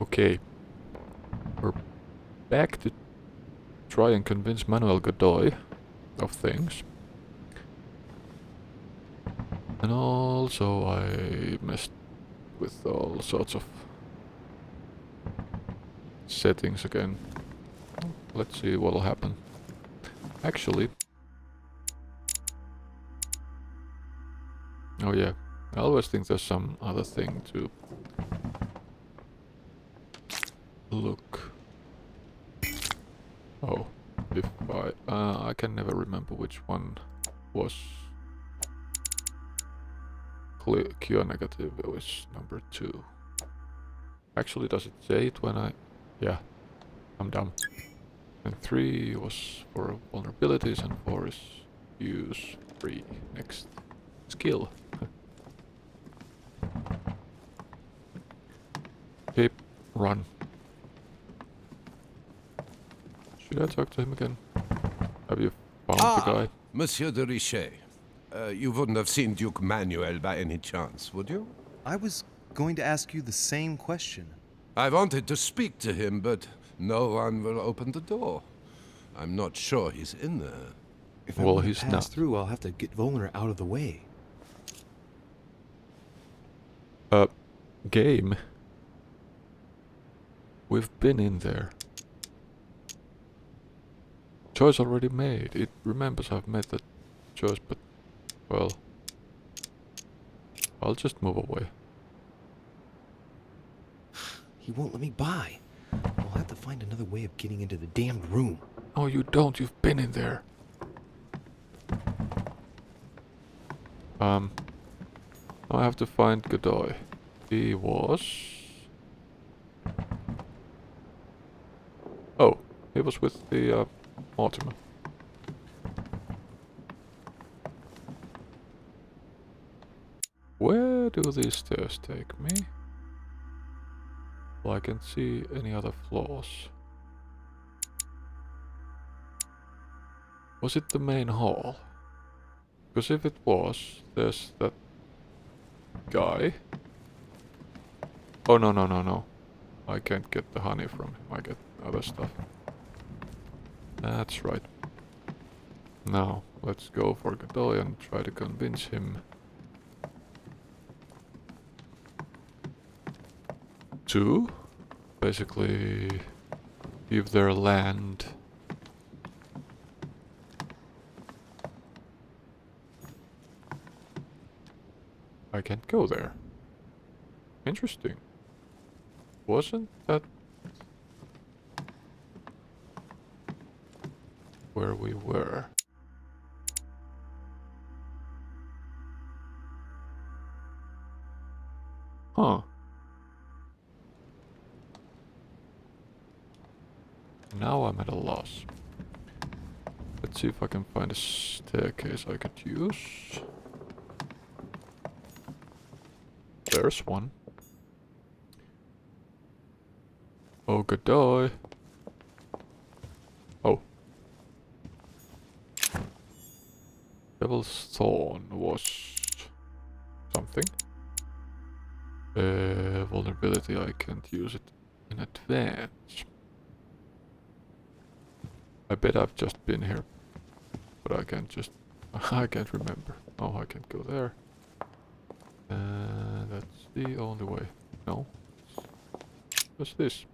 Okay, we're back to try and convince Manuel Godoy of things. And also I messed with all sorts of settings again. Let's see what'll happen. Actually... Oh yeah, I always think there's some other thing to look. Oh, if I can never remember which one was Q negative. It was number 2. Actually, does it say it when I... Yeah, I'm dumb. And 3 was for vulnerabilities and 4 is use 3. Next skill. Okay, run. Should I talk to him again? Have you found the guy? Monsieur de Richet. You wouldn't have seen Duke Manuel by any chance, would you? I was going to ask you the same question. I wanted to speak to him, but no one will open the door. I'm not sure he's in there. If I Well, want to he's pass not. through, I'll have to get Volner out of the way. Game. We've been in there. Choice already made. It remembers I've made that choice, but... Well... I'll just move away. He won't let me by. I'll have to find another way of getting into the damned room. Oh, you don't. You've been in there. I have to find Godoy. He was... Oh, he was with the Mortimer. Where do these stairs take me? Well, I can't see any other floors. Was it the main hall? Because if it was, there's that guy. Oh, no. I can't get the honey from him. I get other stuff. That's right. Now, let's go for Godoy and try to convince him to basically give their land. I can't go there. Interesting. Wasn't that where we were? Huh. Now I'm at a loss. Let's see if I can find a staircase I could use. There's one. Oh, Godoy. Oh. Devil's Thorn was something. Vulnerability, I can't use it in advance. I bet I've just been here. But I can't just... I can't remember. Oh, I can't go there. That's the only way. No. What's this?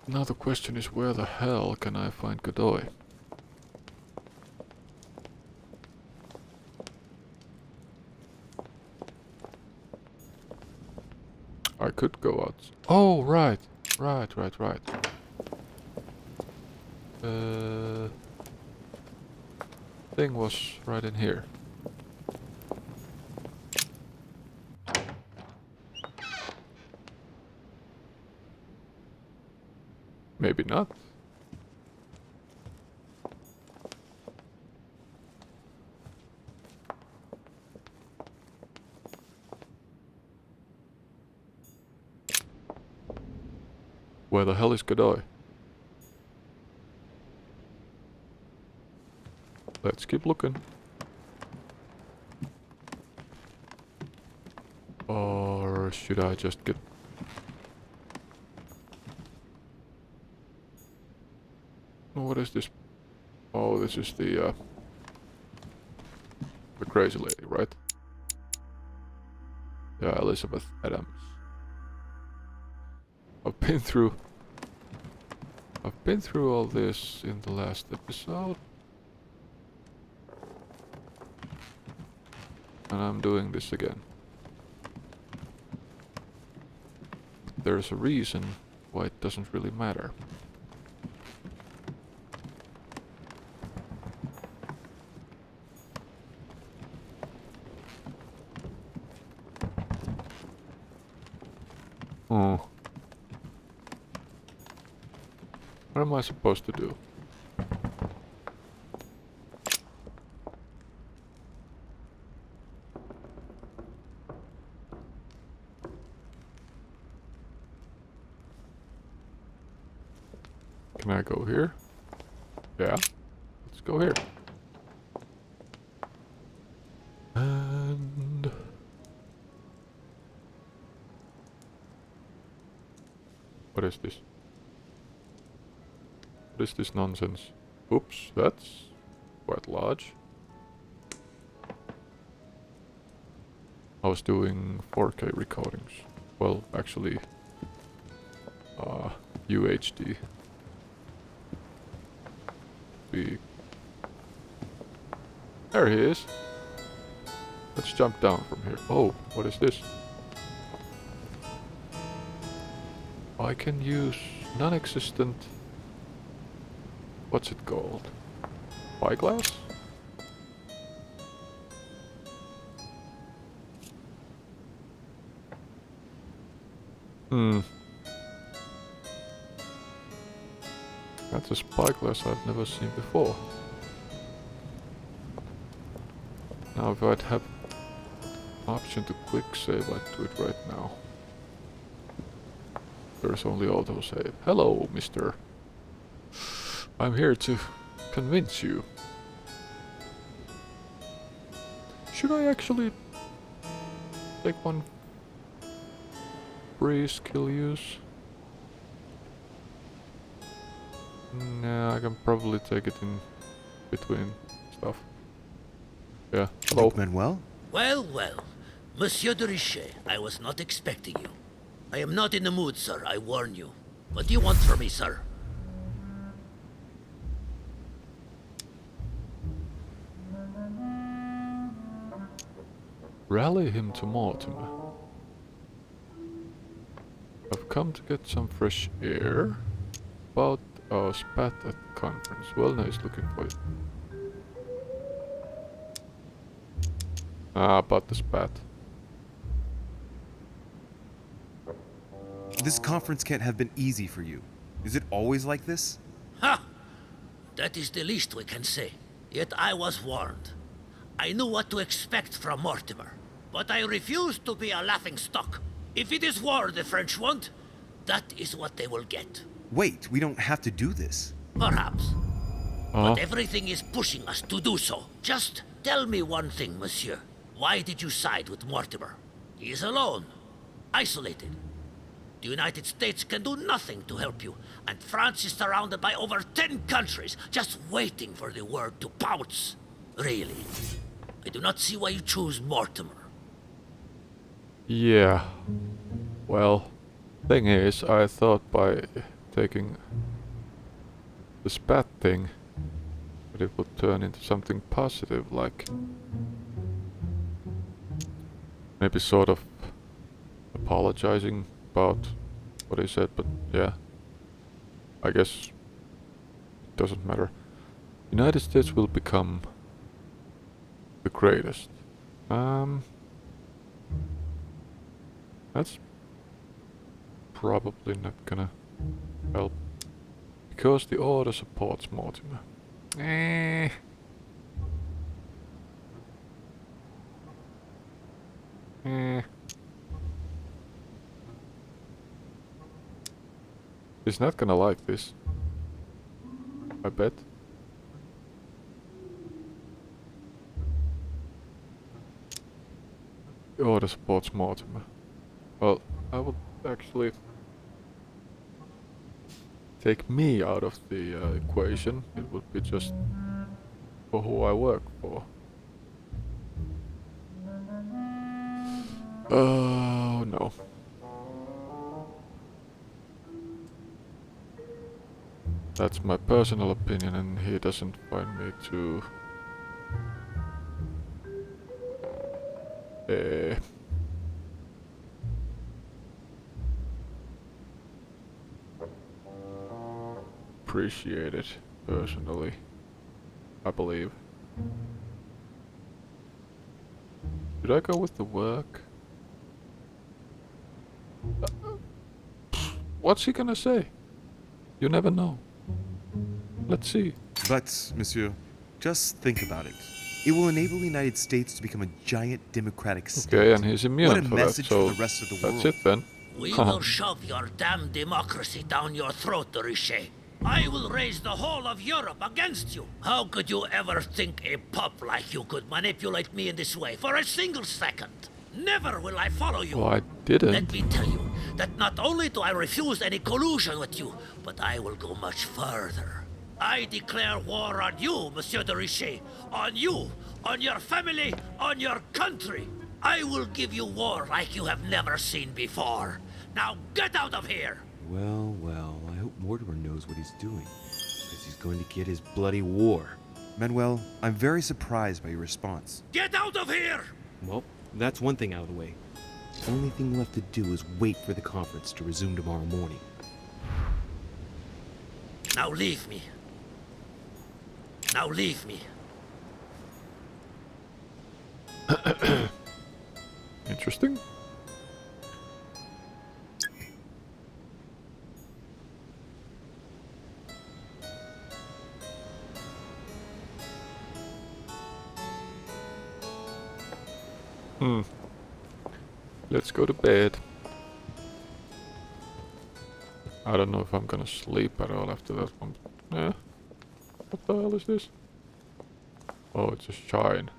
Now the question is, where the hell can I find Godoy? I could go out. Oh, right. Right. Thing was right in here. Maybe not. Where the hell is Godoy? Let's keep looking. Should I just get... Oh, what is this? Oh, this is the crazy lady, right? Yeah, Elizabeth Adams. I've been through all this in the last episode. And I'm doing this again. There's a reason why it doesn't really matter. Oh. What am I supposed to do? Can I go here? Yeah. Let's go here. And... what is this? What is this nonsense? Oops, that's quite large. I was doing 4K recordings. Well, actually, UHD. There he is. Let's jump down from here. Oh, what is this? I can use non-existent... what's it called? Spyglass? That's a spyglass I've never seen before. Now if I'd have option to quick save, I'd do it right now. There's only autosave. Hello, mister. I'm here to convince you. Should I actually take one free skill use? Nah, I can probably take it in between stuff. Yeah, hello. Duke Manuel? Well, well. Monsieur de Richet, I was not expecting you. I am not in the mood, sir, I warn you. What do you want from me, sir? Rally him to Mortimer. I've come to get some fresh air. About our spat at the conference. Well, now he's looking for it. Ah, about the spat. This conference can't have been easy for you. Is it always like this? Ha! That is the least we can say. Yet I was warned. I knew what to expect from Mortimer. But I refused to be a laughingstock. If it is war the French want, that is what they will get. Wait, we don't have to do this. Perhaps. But everything is pushing us to do so. Just tell me one thing, monsieur. Why did you side with Mortimer? He is alone. Isolated. The United States can do nothing to help you, and France is surrounded by over 10 countries, just waiting for the word to pounce. Really. I do not see why you choose Mortimer. Yeah. Well, thing is, I thought by taking the spat thing, that it would turn into something positive, like maybe sort of apologizing about what he said, but yeah, I guess it doesn't matter. United States will become the greatest. That's probably not gonna help, because the order supports Mortimer. He's not gonna like this, I bet. The order supports Mortimer. Well, I would actually take me out of the equation. It would be just for who I work for. Oh no. That's my personal opinion, and he doesn't find me too... appreciate it, personally. I believe. Should I go with the work? What's he gonna say? You never know. Let's see. But, monsieur, just think about it. It will enable the United States to become a giant democratic state. Okay, and he's immune What a for that, message so for the rest of the that's world. it then. We will shove your damn democracy down your throat, Richet. I will raise the whole of Europe against you. How could you ever think a pup like you could manipulate me in this way for a single second? Never will I follow you. Well, I didn't. Let me tell you that not only do I refuse any collusion with you, but I will go much further. I declare war on you, Monsieur de Richet. On you, on your family, on your country. I will give you war like you have never seen before. Now get out of here! Well, well, I hope Mortimer knows what he's doing, because he's going to get his bloody war. Manuel, I'm very surprised by your response. Get out of here! Well, that's one thing out of the way. The only thing left to do is wait for the conference to resume tomorrow morning. Now leave me. Now leave me. Interesting. Let's go to bed. I don't know if I'm gonna sleep at all after that one. Eh. What the hell is this? Oh, it's a shine.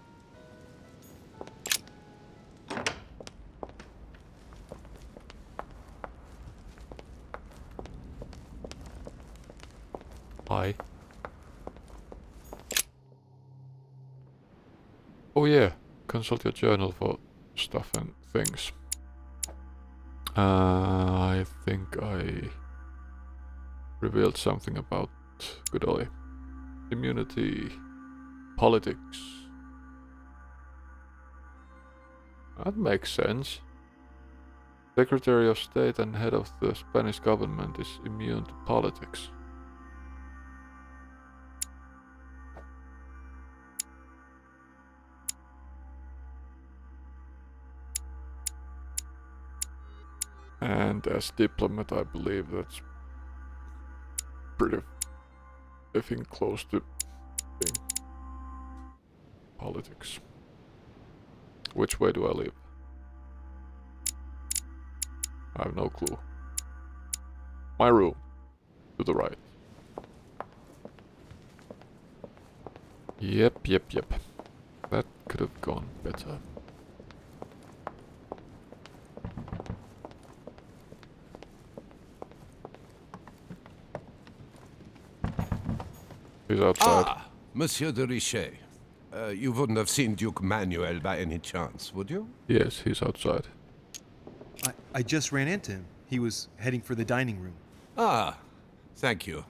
Hi. Oh yeah, consult your journal for stuff and things. I think I revealed something about Godoy. Immunity, politics. That makes sense. Secretary of State and head of the Spanish government is immune to politics. And as diplomat, I believe that's pretty effing close to being politics. Which way do I leave? I have no clue. My room. To the right. Yep. That could have gone better. He's outside. Ah, Monsieur de Richet. You wouldn't have seen Duke Manuel by any chance, would you? Yes, he's outside. I just ran into him. He was heading for the dining room. Ah, thank you.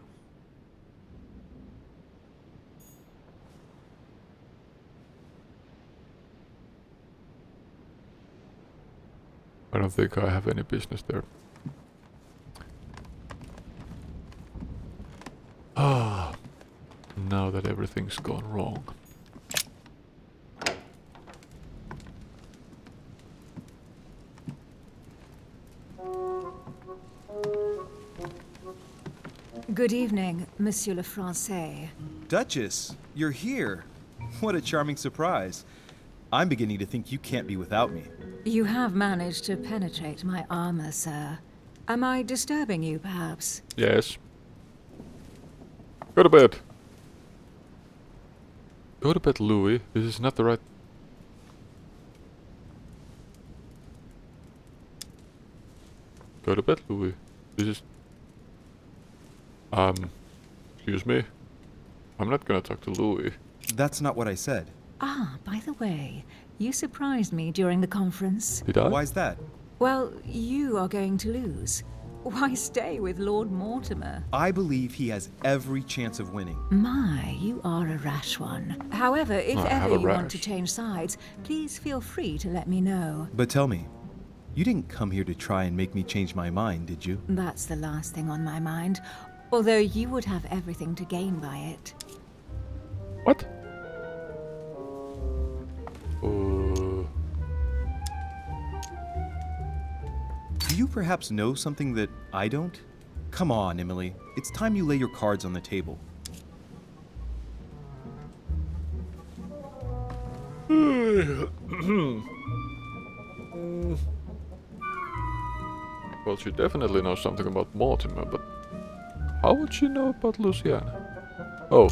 I don't think I have any business there. Ah, now that everything's gone wrong. Good evening, Monsieur le Français. Duchess, you're here. What a charming surprise. I'm beginning to think you can't be without me. You have managed to penetrate my armor, sir. Am I disturbing you, perhaps? Yes. Go to bed. Go to bed, Louis. This is not the right... Go to bed, Louis. This is... Excuse me? I'm not gonna talk to Louis. That's not what I said. Ah, by the way, you surprised me during the conference. Did I? Why's that? Well, you are going to lose. Why stay with Lord Mortimer? I believe he has every chance of winning. My, you are a rash one. However, if I have ever a you want to rash. change sides, please feel free to let me know. But tell me, you didn't come here to try and make me change my mind, did you? That's the last thing on my mind. Although you would have everything to gain by it. What? Do you perhaps know something that I don't? Come on, Emily. It's time you lay your cards on the table. Well, she definitely knows something about Mortimer, but how would she know about Louisiana? Oh,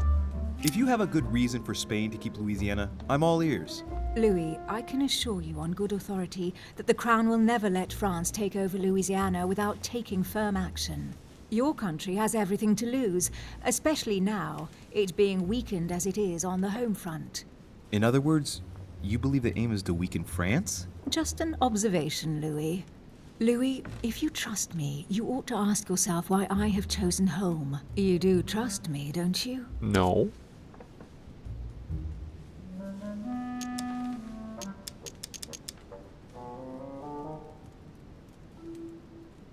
If you have a good reason for Spain to keep Louisiana, I'm all ears. Louis, I can assure you on good authority that the Crown will never let France take over Louisiana without taking firm action. Your country has everything to lose, especially now, it being weakened as it is on the home front. In other words, you believe the aim is to weaken France? Just an observation, Louis. Louis, if you trust me, you ought to ask yourself why I have chosen home. You do trust me, don't you? no.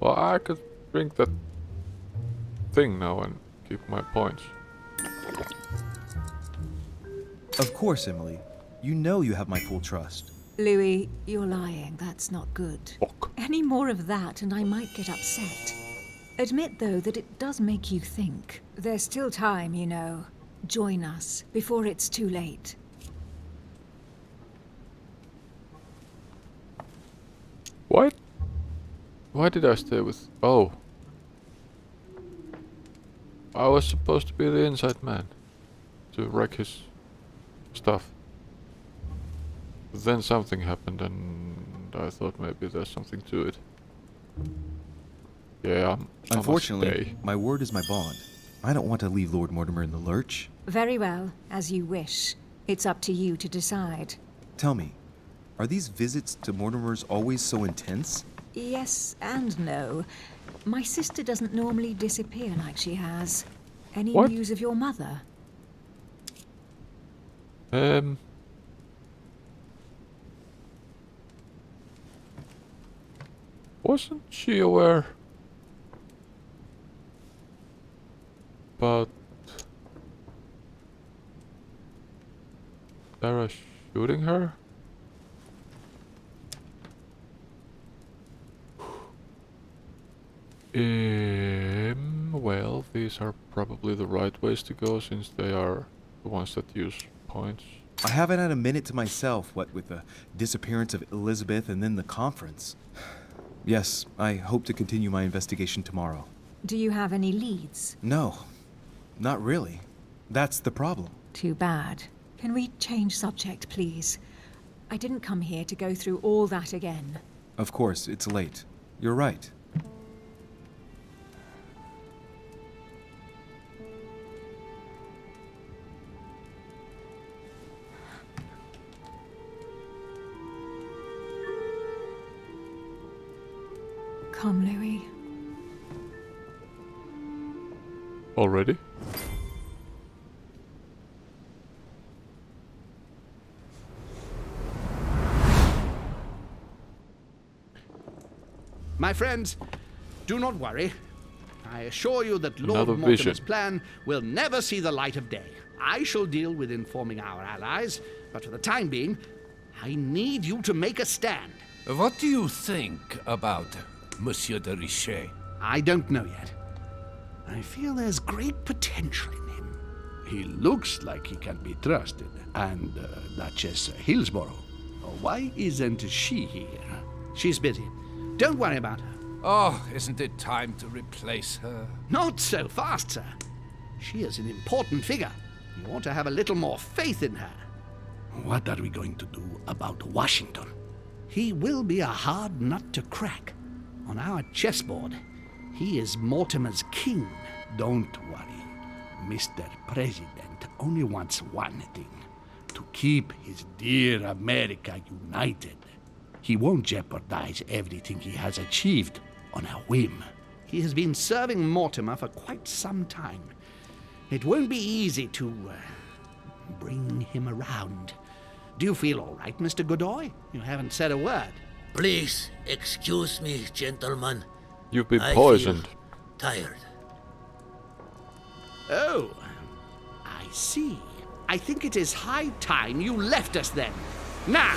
Well, I could drink that thing now and keep my points. Of course, Emily. You know you have my full trust. Louis, you're lying. That's not good. Fuck. Any more of that and I might get upset. Admit, though, that it does make you think. There's still time, you know. Join us before it's too late. What? Why did I stay with... Oh. I was supposed to be the inside man. To wreck his stuff. But then something happened and I thought maybe there's something to it. Yeah, I must Unfortunately, stay. my word is my bond. I don't want to leave Lord Mortimer in the lurch. Very well, as you wish. It's up to you to decide. Tell me, are these visits to Mortimer's always so intense? Yes and no. My sister doesn't normally disappear like she has. Any What? news of your mother? Wasn't she aware about Sarah shooting her? Well, these are probably the right ways to go since they are the ones that use points. I haven't had a minute to myself, what with the disappearance of Elizabeth and then the conference. Yes, I hope to continue my investigation tomorrow. Do you have any leads? No, not really. That's the problem. Too bad. Can we change subject, please? I didn't come here to go through all that again. Of course, it's late. You're right. Come, Louis. Already? My friends, do not worry. I assure you that Lord Another Mortimer's vision. plan will never see the light of day. I shall deal with informing our allies, but for the time being, I need you to make a stand. What do you think about Monsieur de Richet? I don't know yet. I feel there's great potential in him. He looks like he can be trusted. And Duchess Hillsborough. Why isn't she here? She's busy. Don't worry about her. Oh, isn't it time to replace her? Not so fast, sir. She is an important figure. You ought to have a little more faith in her. What are we going to do about Washington? He will be a hard nut to crack. On our chessboard, he is Mortimer's king. Don't worry. Mr. President only wants one thing: to keep his dear America united. He won't jeopardize everything he has achieved on a whim. He has been serving Mortimer for quite some time. It won't be easy to bring him around. Do you feel all right, Mr. Godoy? You haven't said a word. Please excuse me, gentlemen. You've been I poisoned. feel tired. Oh, I see. I think it is high time you left us then. Now!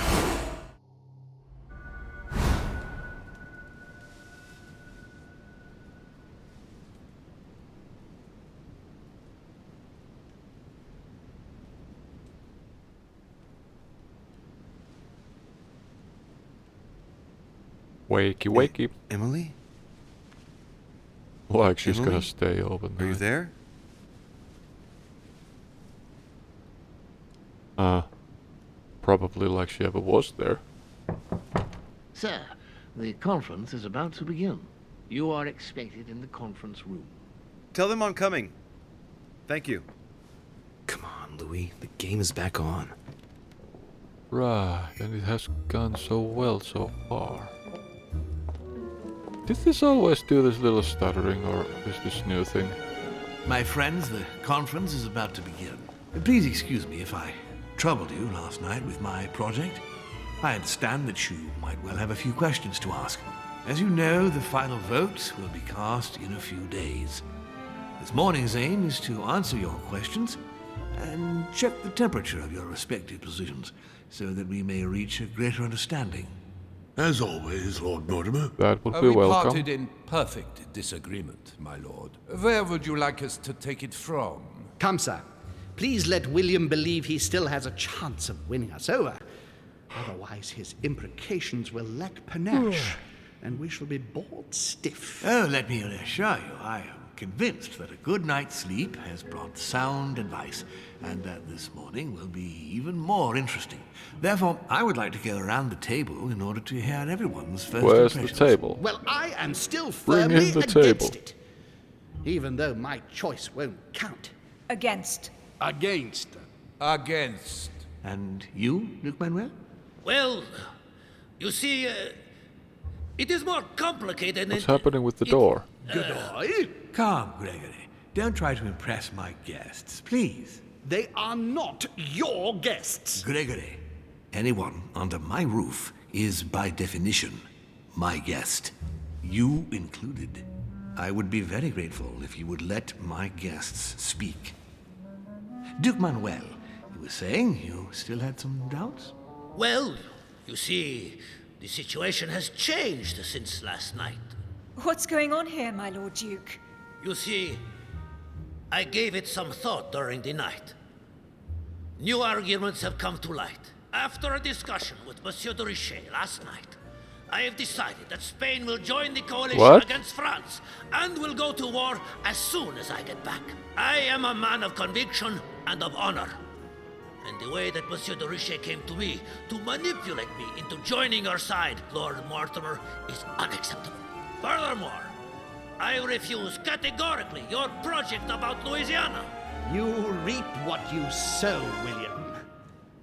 Wakey, wakey. Emily? Like she's Emily? gonna stay open. Are you there? Probably like she ever was there. Sir, the conference is about to begin. You are expected in the conference room. Tell them I'm coming. Thank you. Come on, Louis. The game is back on. Right, and it has gone so well so far. Did this always do this little stuttering, or is this new thing? My friends, the conference is about to begin. Please excuse me if I troubled you last night with my project. I understand that you might well have a few questions to ask. As you know, the final vote will be cast in a few days. This morning's aim is to answer your questions and check the temperature of your respective positions so that we may reach a greater understanding. As always, Lord Mortimer. That would be We welcome. parted in perfect disagreement, my lord. Where would you like us to take it from? Come, sir. Please let William believe he still has a chance of winning us over. Otherwise, his imprecations will lack panache, and we shall be bored stiff. Oh, let me reassure you, I am convinced that a good night's sleep has brought sound advice, and that this morning will be even more interesting. Therefore, I would like to go around the table in order to hear everyone's first Where's the impressions. table? Well, I am still Bring in firmly the against table. it, even though my choice won't count. Against. Against. Against. And you, Duke Manuel? Well, you see, it is more complicated What's than... happening with the door? Godoy? Come, Gregory. Don't try to impress my guests, please. They are not your guests. Gregory, anyone under my roof is by definition my guest. You included. I would be very grateful if you would let my guests speak. Duke Manuel, you were saying you still had some doubts? Well, you see, the situation has changed since last night. What's going on here, my Lord Duke? You see, I gave it some thought during the night. New arguments have come to light. After a discussion with Monsieur de Richet last night, I have decided that Spain will join the coalition What? against France and will go to war as soon as I get back. I am a man of conviction and of honor. And the way that Monsieur de Richet came to me to manipulate me into joining your side, Lord Mortimer, is unacceptable. Furthermore, I refuse categorically your project about Louisiana. You reap what you sow, William.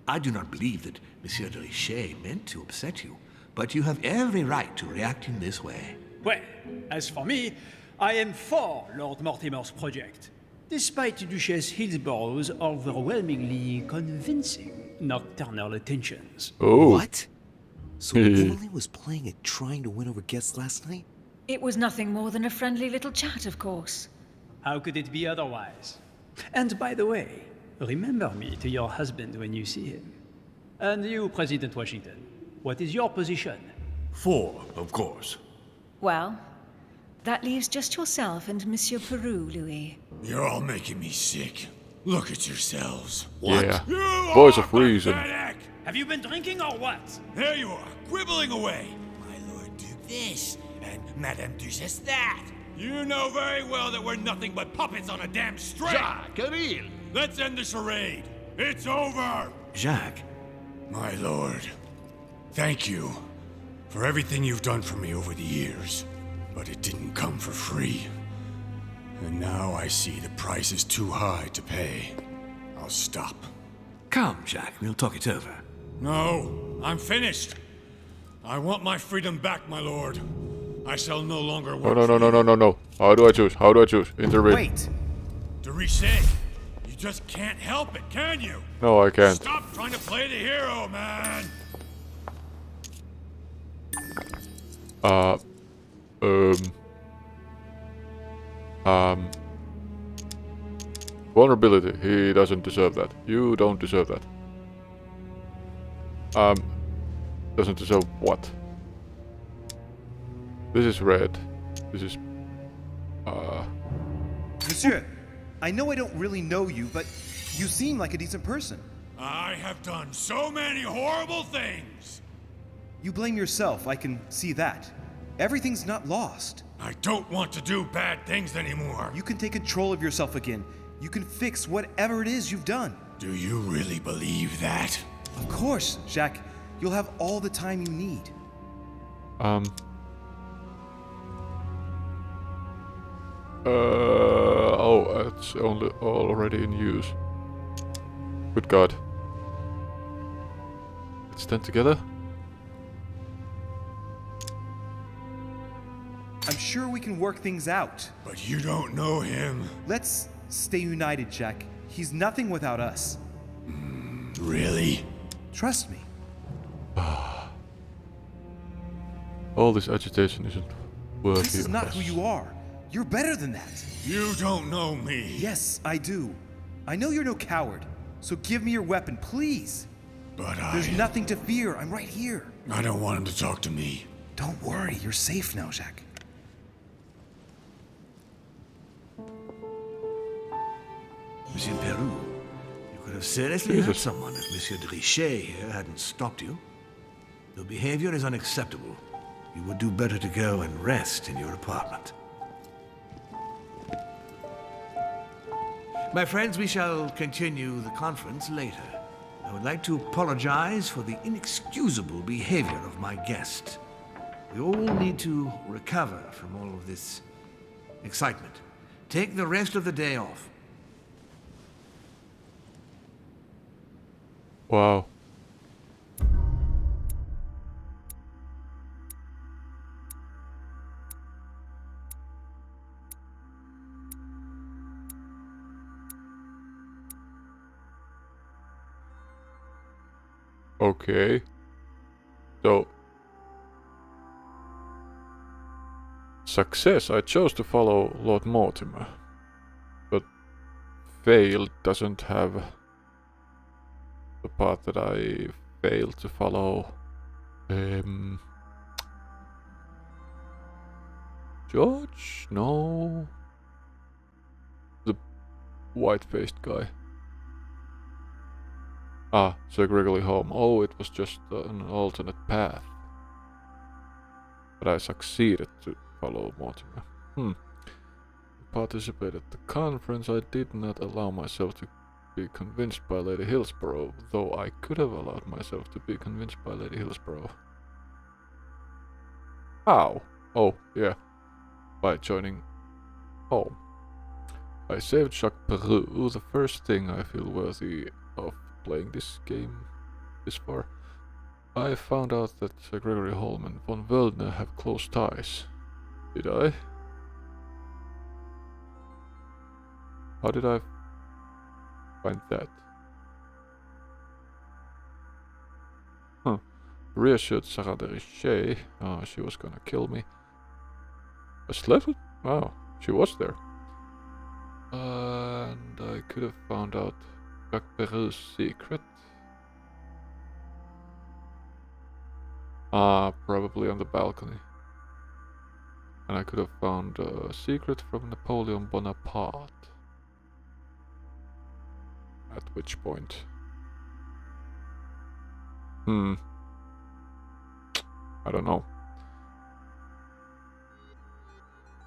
I do not believe that Monsieur de Richet meant to upset you, but you have every right to react in this way. Well, as for me, I am for Lord Mortimer's project, despite Duchess Hillsborough's overwhelmingly convincing nocturnal attentions. Oh. What? So Emily was playing it trying to win over guests last night? It was nothing more than a friendly little chat, of course. How could it be otherwise? And by the way, remember me to your husband when you see him. And you, President Washington, what is your position? For, of course. Well, that leaves just yourself and Monsieur Peru, Louis. You're all making me sick. Look at yourselves. Yeah. You Voice are of reason. pathetic. Have you been drinking or what? There you are, quibbling away. My Lord Duke this, and Madame Duchess that. You know very well that we're nothing but puppets on a damn string. Jacques, Camille. Let's end the charade. It's over. Jacques, My lord, thank you for everything you've done for me over the years. But it didn't come for free. And now I see the price is too high to pay. I'll stop. Come, Jack, we'll talk it over. No, I'm finished. I want my freedom back, my lord. I shall no longer No, work. no. How do I choose? How do I choose? Intervene. Wait! De Richet, you just can't help it, can you? No, I can't. Stop trying to play the hero, man. Vulnerability. He doesn't deserve that. You don't deserve that. Doesn't deserve what? This is red. This is... Monsieur, I know I don't really know you, but you seem like a decent person. I have done so many horrible things. You blame yourself, I can see that. Everything's not lost. I don't want to do bad things anymore. You can take control of yourself again. You can fix whatever it is you've done. Do you really believe that? Of course, Jacques. You'll have all the time you need. Oh, it's only already in use. Good God. Let's stand together. I'm sure we can work things out. But you don't know him. Let's stay united, Jack. He's nothing without us. Really? Trust me. All this agitation isn't worthy This is of not us. who you are. You're better than that. You don't know me. Yes, I do. I know you're no coward. So give me your weapon, please. But There's nothing to fear. I'm right here. I don't want him to talk to me. Don't worry. You're safe now, Jacques. Monsieur Peru, you could have seriously hurt someone if Monsieur de Richet here hadn't stopped you. Your behavior is unacceptable. You would do better to go and rest in your apartment. My friends, we shall continue the conference later. I would like to apologize for the inexcusable behavior of my guest. We all need to recover from all of this excitement. Take the rest of the day off. Wow. Okay. So... Success. I chose to follow Lord Mortimer. But failed doesn't have the part that I failed to follow. George? No. The white-faced guy. Ah, Sir Gregory Holm. Oh, it was just an alternate path. But I succeeded to follow Mortimer. Participate at the conference. I did not allow myself to be convinced by Lady Hillsborough, though I could have allowed myself to be convinced by Lady Hillsborough. How? Oh, yeah. By joining Holm. I saved Jacques Peru, the first thing I feel worthy of playing this game this far. I found out that Sir Gregory Holm and von Wöldner have close ties. Did I? How did I find that? Reassured Sarah de Richet. She was gonna kill me. I slept with... Oh, she was there. And I could have found out Jacques Peru's secret. Probably on the balcony. And I could have found a secret from Napoleon Bonaparte. At which point... I don't know.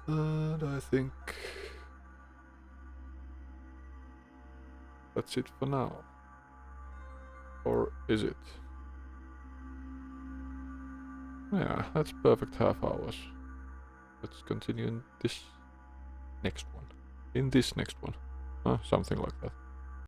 And I think... that's it for now. Or is it? Yeah, that's perfect half hours. let's continue in this next one. In this next one. Something like that.